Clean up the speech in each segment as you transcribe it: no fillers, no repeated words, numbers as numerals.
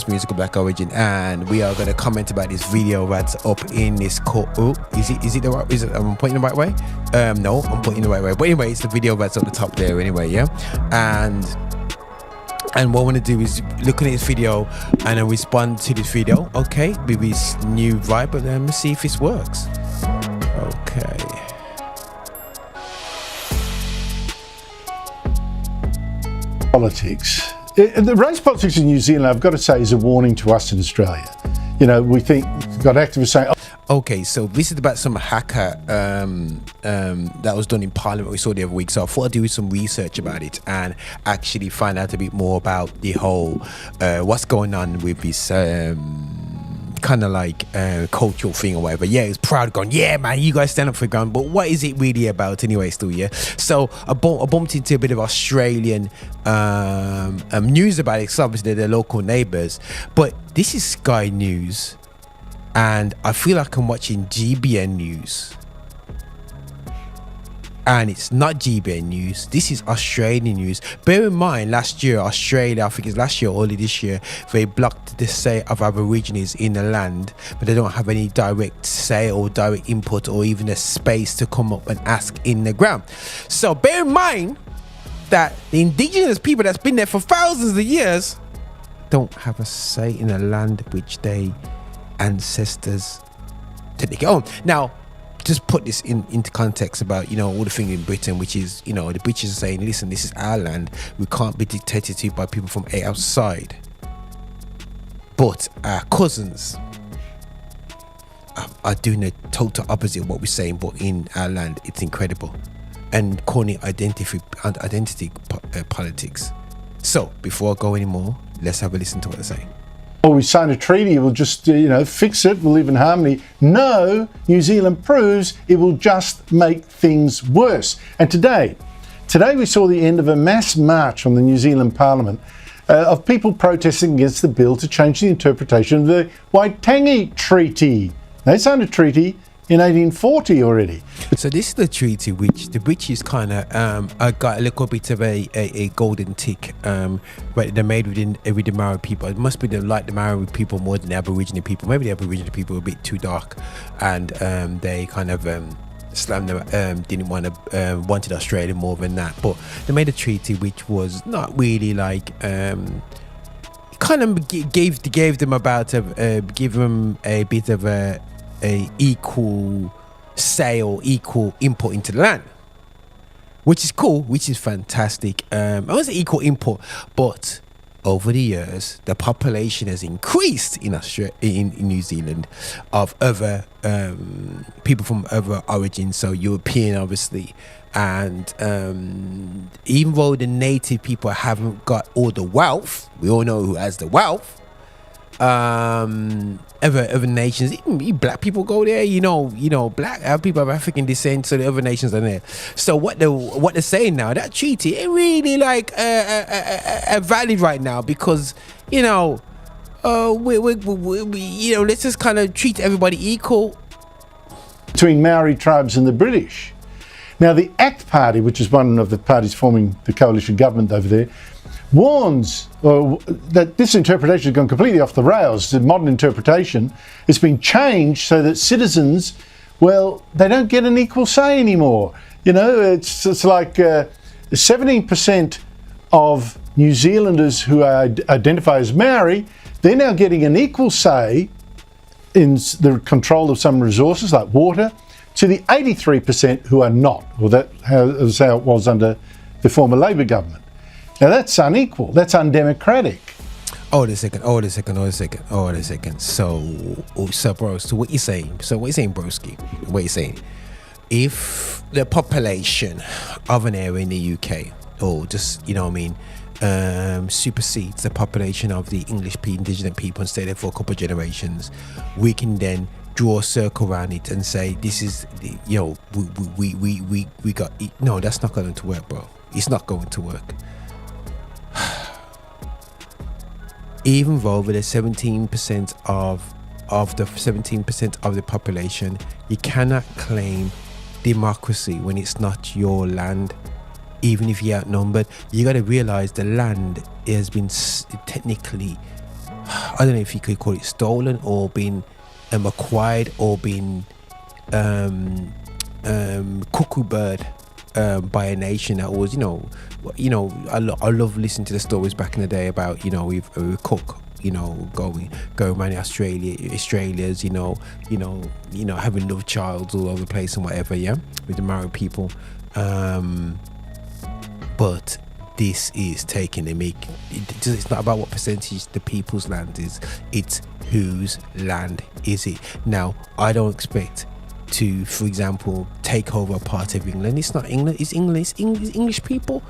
Musical Black Origin, and we are going to comment about this video that's up in this court. Oh, is it the right? Is it? I'm pointing the right way? No, I'm pointing the right way. But anyway, it's the video that's at the top there. Anyway, yeah, and what I want to do is look at this video and then respond to this video. Okay, with this new vibe, but let's see if this works. Okay. Politics. The race politics in New Zealand, I've got to say, is a warning to us in Australia. You know, we think, got activists saying, okay, so this is about some hacker that was done in Parliament we saw the other week. So I thought I'd do some research about it and actually find out a bit more about the whole what's going on with this kind of like cultural thing or whatever. Yeah, it's proud going, yeah man, you guys stand up for gun, but what is it really about anyway still? Yeah, so I bumped into a bit of Australian news about it, because obviously they're local neighbours, but this is Sky News and I feel like I'm watching GBN News, and it's not GBN News, this is Australian news. Bear in mind, last year Australia, I think it's last year or early this year, they blocked the say of Aborigines in the land, but they don't have any direct say or direct input or even a space to come up and ask in the ground. So bear in mind that the indigenous people that's been there for thousands of years don't have a say in the land which they ancestors technically own. Now just put this into context about, you know, all the thing in Britain, which is, you know, the British are saying, listen, this is our land, we can't be dictated to by people from outside. But our cousins are doing the total opposite of what we're saying, but in our land it's incredible, and calling it identity politics. So before I go anymore, let's have a listen to what they're saying. oh, we signed a treaty, we'll just, fix it, we'll live in harmony. No, New Zealand proves it will just make things worse. And today we saw the end of a mass march from the New Zealand Parliament of people protesting against the bill to change the interpretation of the Waitangi Treaty. They signed a treaty in 1840 already. So this is the treaty which the British kind of got a little bit of a golden tick, but they're made with the Maori people. It must be the Maori people more than the Aboriginal people. Maybe the Aboriginal people were a bit too dark, and they kind of slammed them, didn't want to wanted Australia more than that. But they made a treaty which was not really like kind of gave them about give them a bit of a equal say or equal input into the land, which is cool, which is fantastic. I was equal input, but over the years the population has increased in Australia, in New Zealand, of other people from other origins, so European obviously, and even though the native people haven't got all the wealth, we all know who has the wealth. Other nations, even black people go there, black people of African descent, so the other nations are there. So what they're saying now, that treaty ain't really like valid right now, because we let's just kind of treat everybody equal between Maori tribes and the British. Now the ACT Party, which is one of the parties forming the coalition government over there, warns that this interpretation has gone completely off the rails. The modern interpretation has been changed so that citizens, they don't get an equal say anymore. It's like 17% of New Zealanders who identify as Maori, they're now getting an equal say in the control of some resources like water to the 83% who are not, or that is how it was under the former Labor government. Now that's unequal, that's undemocratic. Hold a second. So bro, so what you saying, broski? What you saying? If the population of an area in the UK, or just, supersedes the population of the indigenous people and stay there for a couple of generations, we can then draw a circle around it and say, this is, we got, no, that's not going to work, bro. It's not going to work. Even though with the 17% of the population, you cannot claim democracy when it's not your land. Even if you're outnumbered, you got to realize the land has been technically, I don't know if you could call it stolen or been acquired or been cuckoo bird by a nation that was, I love listening to the stories back in the day about, with Cook, going around Australia's, having love childs all over the place and whatever, with the Maori people. But this is taking a mick. It's not about what percentage the people's land is, it's whose land is it. Now, I don't expect to, for example, take over a part of England. It's not England, it's England, it's English people.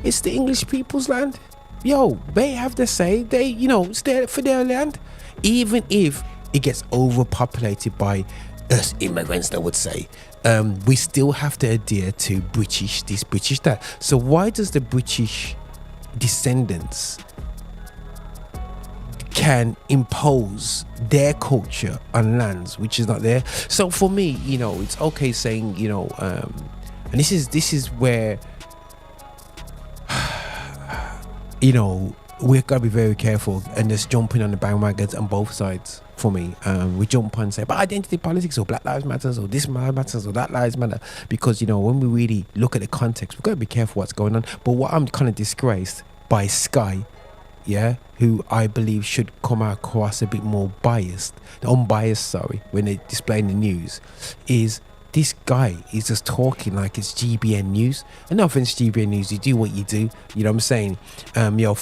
It's the English people's land. Yo, they have the say. They, it's there for their land. Even if it gets overpopulated by us immigrants, they would say, we still have to adhere to British this, British that. So why does the British descendants can impose their culture on lands which is not there? So for me, it's okay saying, and this is where we've got to be very careful and just jumping on the bandwagons on both sides. For me, we jump on and say, but identity politics or Black Lives Matters or this matters or that lives matter, because when we really look at the context, we've got to be careful what's going on. But what I'm kind of disgraced by Sky, who I believe should come across a bit more unbiased, when they display the news, is this guy is just talking like it's GBN News. And no offense, GBN News, you do what you do. You know what I'm saying? You're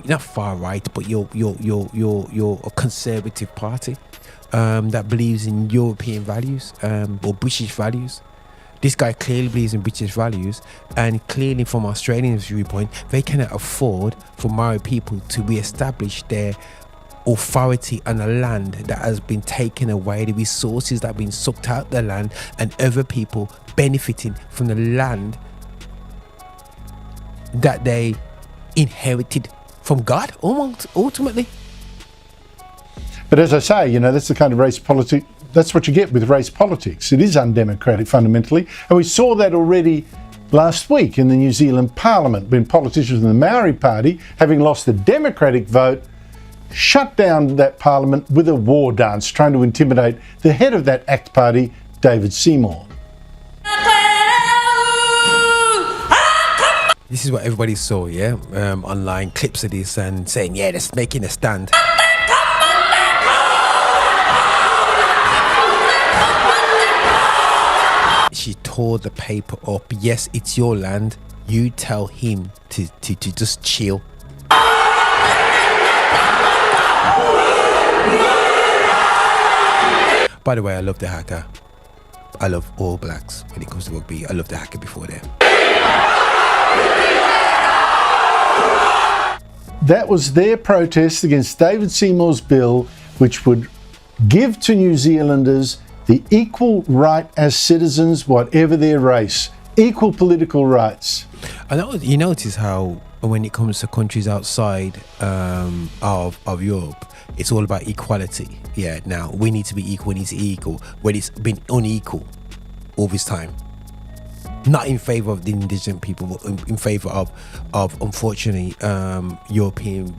not far right, but you're a conservative party that believes in European values or British values. This guy clearly believes in British values, and clearly from Australian viewpoint, they cannot afford for Maori people to re-establish their authority on a land that has been taken away, the resources that have been sucked out of the land, and other people benefiting from the land that they inherited from God, almost ultimately. But as I say, that's the kind of race politics. That's what you get with race politics. It is undemocratic fundamentally, and we saw that already last week in the New Zealand Parliament when politicians in the Maori Party, having lost the Democratic vote, shut down that parliament with a war dance, trying to intimidate the head of that ACT party, David Seymour. This is what everybody saw, online clips of this and saying, that's making a stand. She tore the paper up. Yes, it's your land. You tell him to just chill. By the way, I love the haka. I love all blacks when it comes to rugby. I love the haka before them. That was their protest against David Seymour's bill, which would give to New Zealanders the equal right as citizens, whatever their race. Equal political rights. I know you notice how when it comes to countries outside of Europe, it's all about equality. Now we need to be equal, we need to be equal, when it's been unequal all this time. Not in favour of the indigenous people, but in favour of unfortunately European,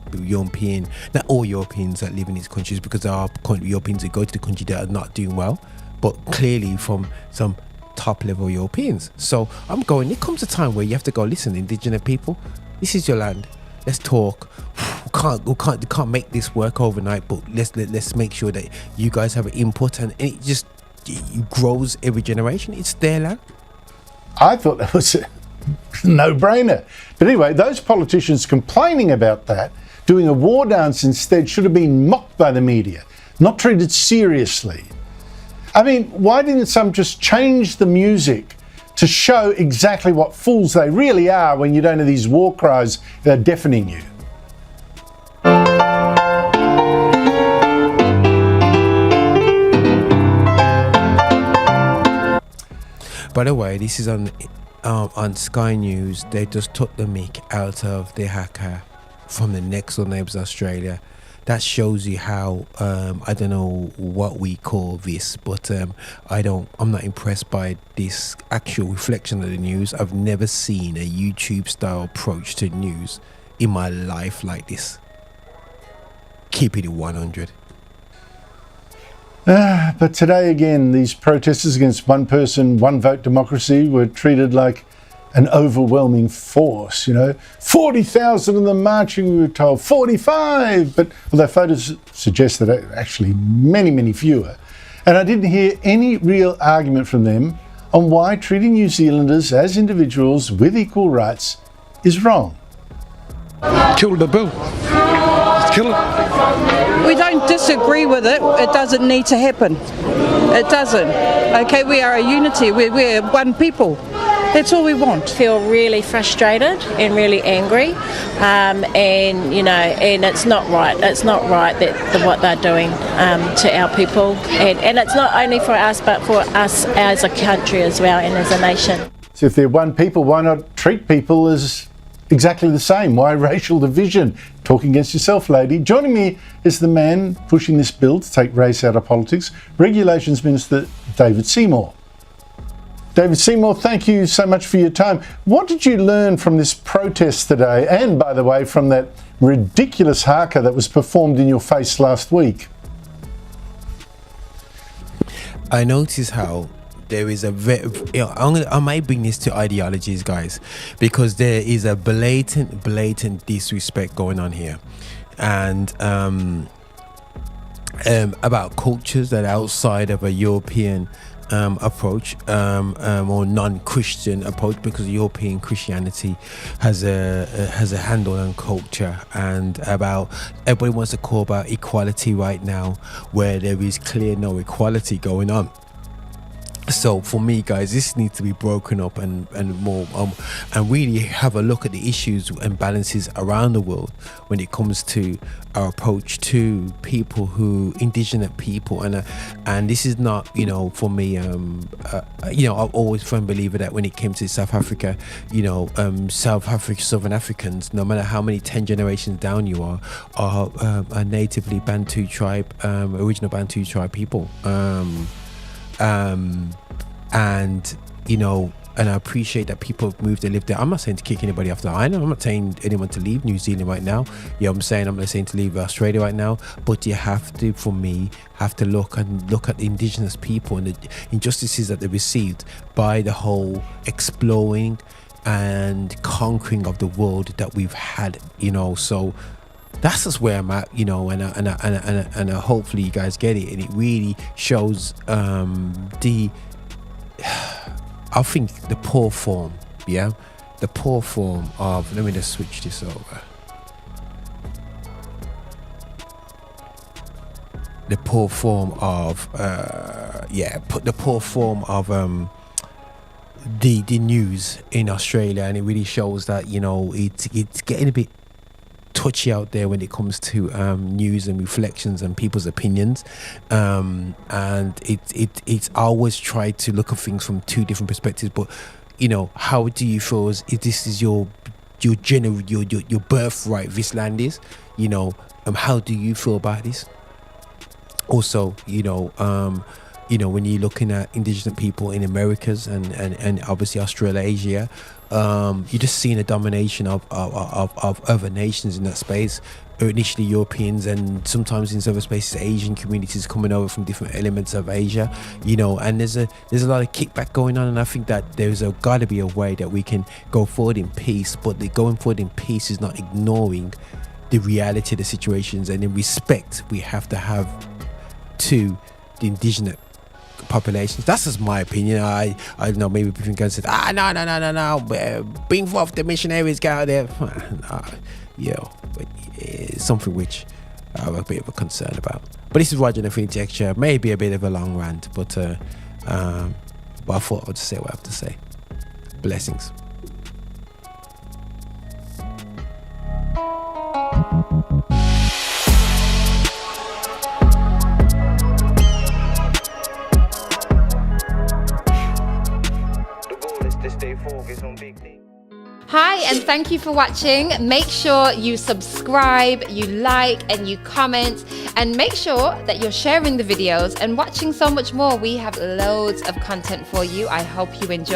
not all Europeans that live in these countries, because there are Europeans that go to the country that are not doing well, but clearly from some top level Europeans. So I'm going, there comes a time where you have to go, listen, indigenous people, this is your land, let's talk. We can't make this work overnight, but let's make sure that you guys have an input, and it grows every generation. It's their land. I thought that was a no-brainer. But anyway, those politicians complaining about that, doing a war dance instead, should have been mocked by the media, not treated seriously. I mean, why didn't some just change the music to show exactly what fools they really are when you don't have these war cries that are deafening you? By the way, this is on Sky News. They just took the mick out of the haka from the next door neighbours Australia. That shows you how I don't know what we call this, but I'm not impressed by this actual reflection of the news. I've never seen a YouTube style approach to news in my life like this. keep it at 100. But today again, these protesters against one person, one vote democracy were treated like an overwhelming force, 40,000 of them marching, we were told, 45, but although photos suggest that actually many, many fewer. And I didn't hear any real argument from them on why treating New Zealanders as individuals with equal rights is wrong. Kill the bill. Just kill it. We don't disagree with it. It doesn't need to happen. It doesn't. Okay, we are a unity. We're one people. That's all we want. Feel really frustrated and really angry, and it's not right. It's not right that what they're doing to our people, and it's not only for us, but for us as a country as well and as a nation. So if they're one people, why not treat people as exactly the same? Why racial division? Talking against yourself, lady. Joining me is the man pushing this bill to take race out of politics, Regulations Minister David Seymour. David Seymour, thank you so much for your time. What did you learn from this protest today? And by the way, from that ridiculous haka that was performed in your face last week? I noticed how there is a I might bring this to ideologies, guys, because there is a blatant disrespect going on here, and about cultures that are outside of a European approach, or non-Christian approach, because European Christianity has a handle on culture, and about everybody wants to call about equality right now, where there is clear no equality going on. So for me, guys, this needs to be broken up and more and really have a look at the issues and balances around the world when it comes to our approach to people indigenous people, and this is not, for me, I've always firm believer that when it came to South Africa, Southern Africans, no matter how many 10 generations down you are a natively Bantu tribe, original Bantu tribe people. And I appreciate that people have moved and lived there. I'm not saying to kick anybody off the island. I'm not saying anyone to leave New Zealand right now. I'm not saying to leave Australia right now. But you have to, for me, look at the indigenous people and the injustices that they received by the whole exploring and conquering of the world that we've had. So that's just where I'm at, and hopefully you guys get it, and it really shows I think the poor form, the poor form of, let me just switch this over. The poor form of, the news in Australia, and it really shows that, it's getting a bit touchy out there when it comes to news and reflections and people's opinions, and it's always tried to look at things from two different perspectives. But how do you feel if this is your birthright, this land is, how do you feel about this? Also, when you're looking at indigenous people in Americas and obviously Australasia, you're just seeing a domination of other nations in that space. Initially Europeans, and sometimes in other spaces Asian communities coming over from different elements of Asia, and there's a lot of kickback going on, and I think that there's got to be a way that we can go forward in peace. But the going forward in peace is not ignoring the reality of the situations, and in respect we have to have to the indigenous populations. That's just my opinion. I don't know, maybe people can say, no, bring forth the missionaries, go out there. But it's something which I have a bit of a concern about. But this is Roger and Affinity Xtra. Maybe a bit of a long rant, but I thought I would say what I have to say. Blessings. Hi, and thank you for watching. Make sure you subscribe, you like, and you comment, and make sure that you're sharing the videos and watching so much more. We have loads of content for you. I hope you enjoy.